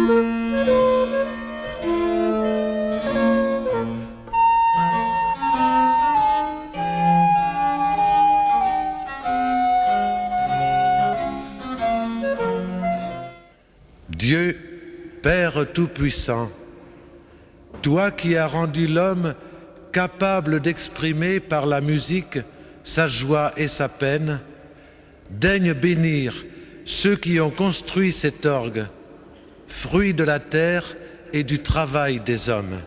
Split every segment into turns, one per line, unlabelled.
Dieu, Père Tout-Puissant, toi qui as rendu l'homme capable d'exprimer par la musique sa joie et sa peine, daigne bénir ceux qui ont construit cet orgue, fruit de la terre et du travail des hommes.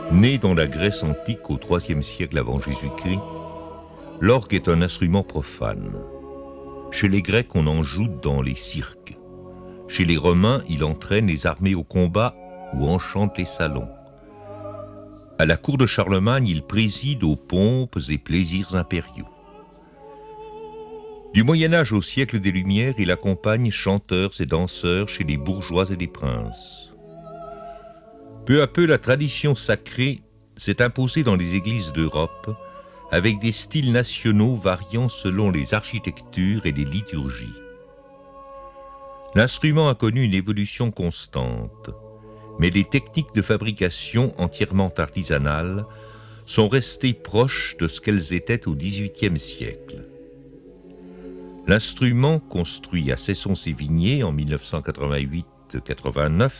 Né dans la Grèce antique au IIIe siècle avant Jésus-Christ, l'orgue est un instrument profane. Chez les Grecs, on en joue dans les cirques. Chez les Romains, il entraîne les armées au combat ou enchante les salons. À la cour de Charlemagne, il préside aux pompes et plaisirs impériaux. Du Moyen-Âge au siècle des Lumières, il accompagne chanteurs et danseurs chez les bourgeois et les princes. Peu à peu, la tradition sacrée s'est imposée dans les églises d'Europe, avec des styles nationaux variant selon les architectures et les liturgies. L'instrument a connu une évolution constante, mais les techniques de fabrication entièrement artisanales sont restées proches de ce qu'elles étaient au XVIIIe siècle. L'instrument, construit à Cesson-Sévigné en 1988-89,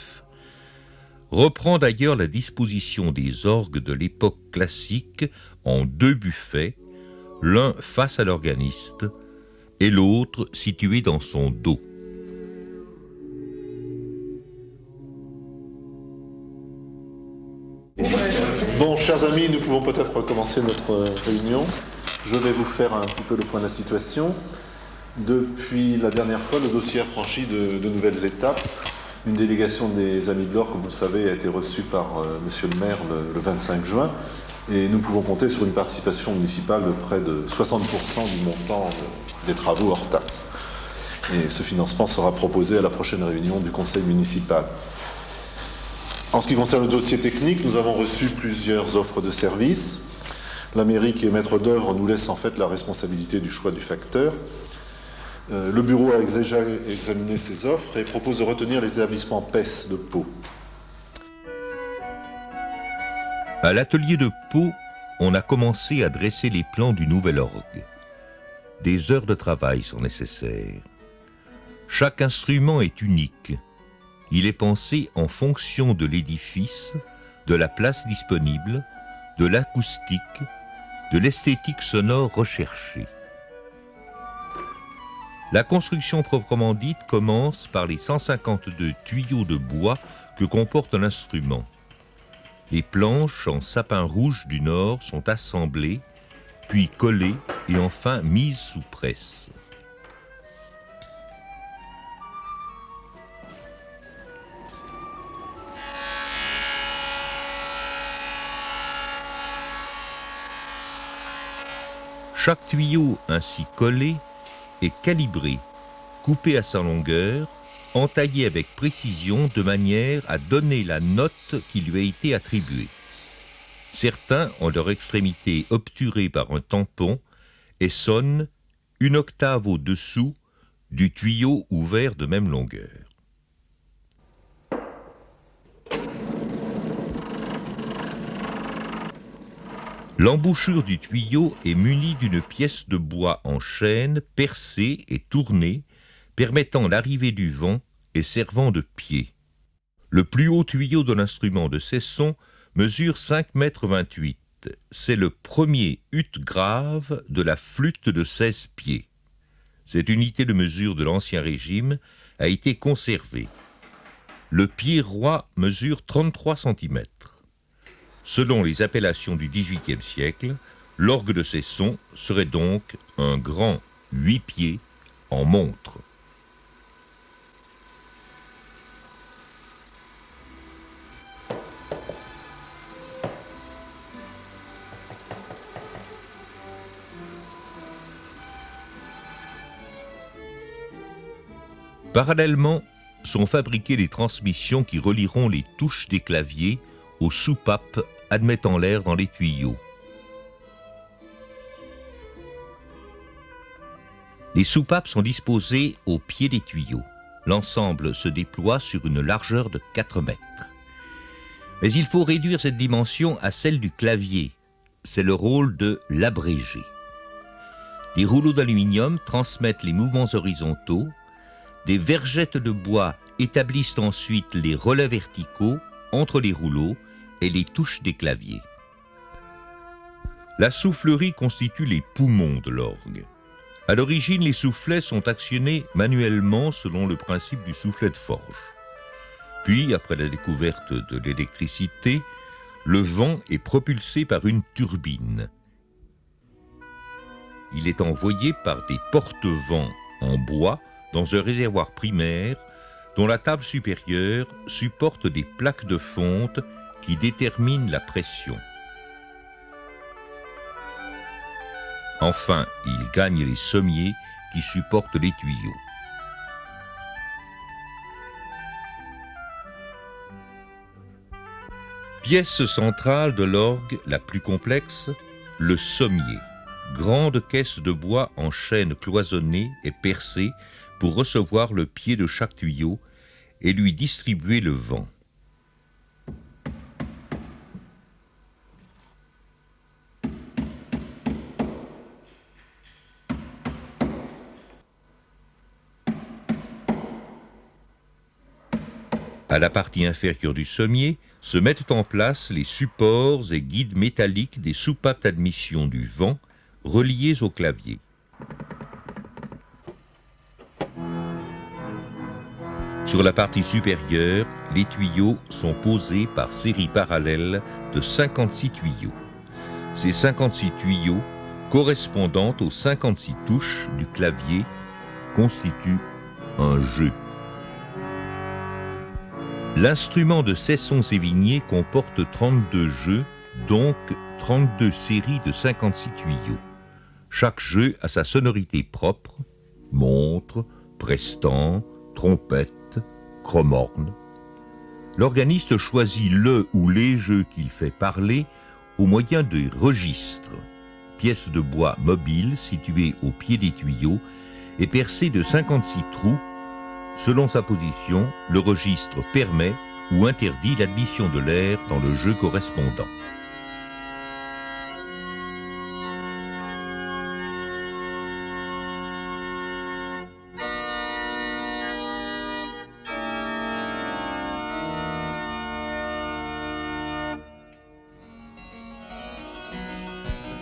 reprend d'ailleurs la disposition des orgues de l'époque classique en deux buffets, l'un face à l'organiste et l'autre situé dans son dos.
Bon, chers amis, nous pouvons peut-être commencer notre réunion. Je vais vous faire un petit peu le point de la situation. Depuis la dernière fois, le dossier a franchi de nouvelles étapes. Une délégation des Amis de l'Or, comme vous le savez, a été reçue par Monsieur le maire le 25 juin et nous pouvons compter sur une participation municipale de près de 60% du montant des travaux hors taxes. Et ce financement sera proposé à la prochaine réunion du conseil municipal. En ce qui concerne le dossier technique, nous avons reçu plusieurs offres de services. La mairie, qui est maître d'œuvre, nous laisse en fait la responsabilité du choix du facteur. Le bureau a déjà examiné ces offres et propose de retenir les établissements PES de Pau.
À l'atelier de Pau, on a commencé à dresser les plans du nouvel orgue. Des heures de travail sont nécessaires. Chaque instrument est unique. Il est pensé en fonction de l'édifice, de la place disponible, de l'acoustique, de l'esthétique sonore recherchée. La construction proprement dite commence par les 152 tuyaux de bois que comporte l'instrument. Les planches en sapin rouge du Nord sont assemblées, puis collées et enfin mises sous presse. Chaque tuyau ainsi collé est calibré, coupé à sa longueur, entaillé avec précision de manière à donner la note qui lui a été attribuée. Certains ont leur extrémité obturée par un tampon et sonnent une octave au-dessous du tuyau ouvert de même longueur. L'embouchure du tuyau est munie d'une pièce de bois en chêne percée et tournée, permettant l'arrivée du vent et servant de pied. Le plus haut tuyau de l'instrument de Cesson mesure 5,28 m. C'est le premier ut grave de la flûte de 16 pieds. Cette unité de mesure de l'Ancien Régime a été conservée. Le pied roi mesure 33 cm. Selon les appellations du XVIIIe siècle, l'orgue de Cesson serait donc un grand 8 pieds en montre. Parallèlement, sont fabriquées les transmissions qui relieront les touches des claviers aux soupapes admettant l'air dans les tuyaux. Les soupapes sont disposées au pied des tuyaux. L'ensemble se déploie sur une largeur de 4 mètres. Mais il faut réduire cette dimension à celle du clavier. C'est le rôle de l'abrégé. Des rouleaux d'aluminium transmettent les mouvements horizontaux. Des vergettes de bois établissent ensuite les relais verticaux entre les rouleaux et les touches des claviers. La soufflerie constitue les poumons de l'orgue. À l'origine, les soufflets sont actionnés manuellement selon le principe du soufflet de forge. Puis, après la découverte de l'électricité, le vent est propulsé par une turbine. Il est envoyé par des porte-vents en bois dans un réservoir primaire dont la table supérieure supporte des plaques de fonte qui déterminent la pression. Enfin, il gagne les sommiers qui supportent les tuyaux. Pièce centrale de l'orgue la plus complexe, le sommier. Grande caisse de bois en chaîne cloisonnée et percée pour recevoir le pied de chaque tuyau et lui distribuer le vent. À la partie inférieure du sommier se mettent en place les supports et guides métalliques des soupapes d'admission du vent reliés au clavier. Sur la partie supérieure, les tuyaux sont posés par séries parallèles de 56 tuyaux. Ces 56 tuyaux, correspondant aux 56 touches du clavier, constituent un jeu. L'instrument de Cesson-Sévigné comporte 32 jeux, donc 32 séries de 56 tuyaux. Chaque jeu a sa sonorité propre, montre, prestant, trompette, chromorne. L'organiste choisit le ou les jeux qu'il fait parler au moyen de registres, pièces de bois mobiles situées au pied des tuyaux et percées de 56 trous. Selon sa position, le registre permet ou interdit l'admission de l'air dans le jeu correspondant.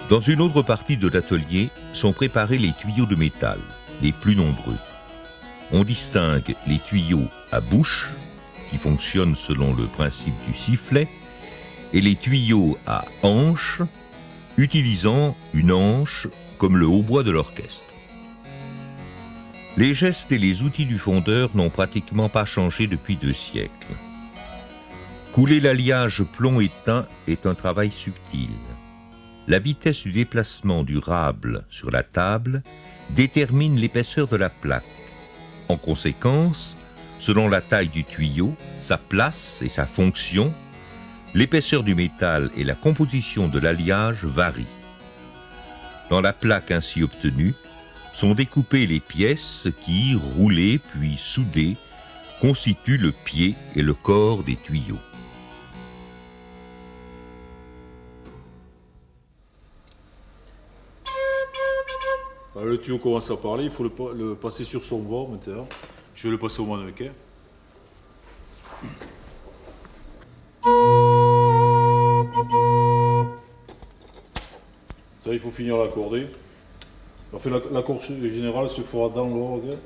Dans une autre partie de l'atelier sont préparés les tuyaux de métal, les plus nombreux. On distingue les tuyaux à bouche, qui fonctionnent selon le principe du sifflet, et les tuyaux à hanche, utilisant une hanche comme le hautbois de l'orchestre. Les gestes et les outils du fondeur n'ont pratiquement pas changé depuis 2 siècles. Couler l'alliage plomb éteint est un travail subtil. La vitesse du déplacement du rable sur la table détermine l'épaisseur de la plaque. En conséquence, selon la taille du tuyau, sa place et sa fonction, l'épaisseur du métal et la composition de l'alliage varient. Dans la plaque ainsi obtenue, sont découpées les pièces qui, roulées puis soudées, constituent le pied et le corps des tuyaux.
Le tuyau commence à parler, il faut le passer sur son bord maintenant. Je vais le passer au mannequin. Ça, il faut finir l'accorder. En fait, l'accord général se fera dans l'orgue.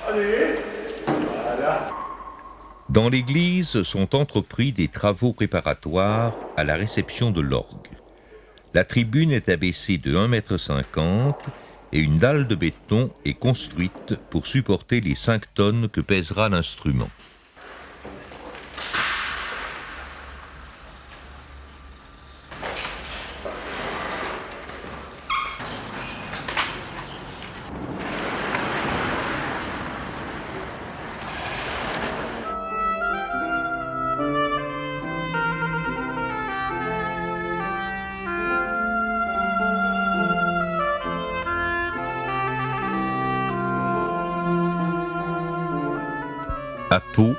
Allez
Dans l'église sont entrepris des travaux préparatoires à la réception de l'orgue. La tribune est abaissée de 1,50 m et une dalle de béton est construite pour supporter les 5 tonnes que pèsera l'instrument. À Pau,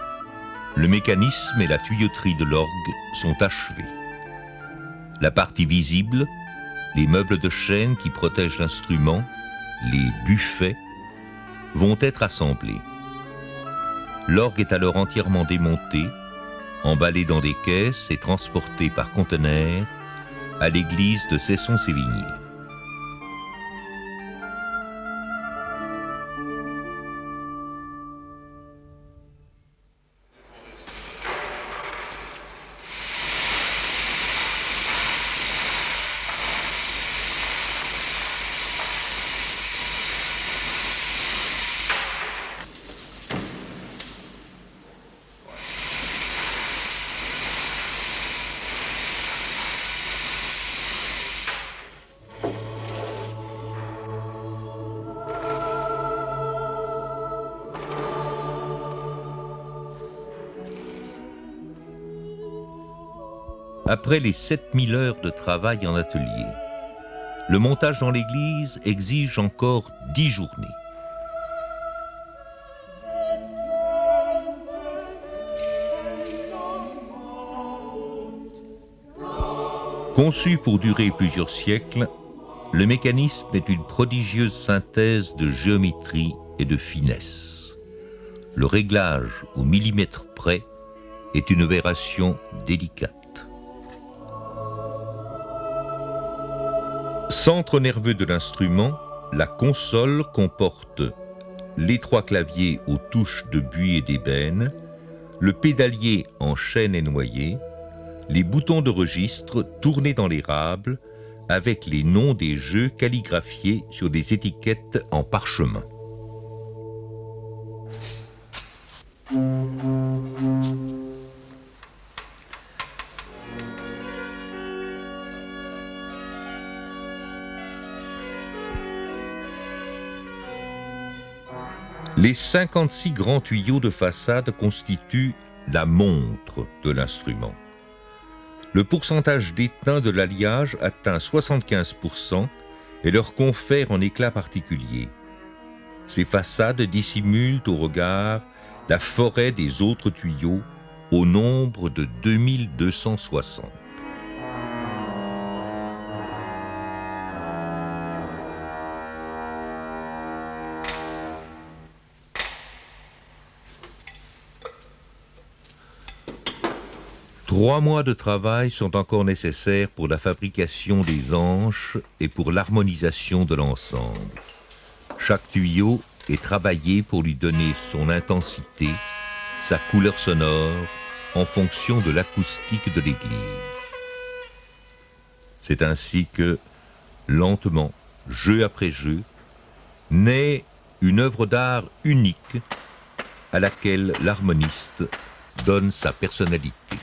le mécanisme et la tuyauterie de l'orgue sont achevés. La partie visible, les meubles de chêne qui protègent l'instrument, les buffets, vont être assemblés. L'orgue est alors entièrement démonté, emballé dans des caisses et transporté par conteneurs à l'église de Cesson-Sévigné. Après les 7000 heures de travail en atelier, le montage dans l'église exige encore 10 journées. Conçu pour durer plusieurs siècles, le mécanisme est une prodigieuse synthèse de géométrie et de finesse. Le réglage au millimètre près est une opération délicate. Centre nerveux de l'instrument, la console comporte les 3 claviers aux touches de buis et d'ébène, le pédalier en chêne et noyer, les boutons de registre tournés dans l'érable avec les noms des jeux calligraphiés sur des étiquettes en parchemin. Les 56 grands tuyaux de façade constituent la montre de l'instrument. Le pourcentage d'étain de l'alliage atteint 75% et leur confère un éclat particulier. Ces façades dissimulent au regard la forêt des autres tuyaux au nombre de 2260. Trois mois de travail sont encore nécessaires pour la fabrication des anches et pour l'harmonisation de l'ensemble. Chaque tuyau est travaillé pour lui donner son intensité, sa couleur sonore, en fonction de l'acoustique de l'église. C'est ainsi que, lentement, jeu après jeu, naît une œuvre d'art unique à laquelle l'harmoniste donne sa personnalité.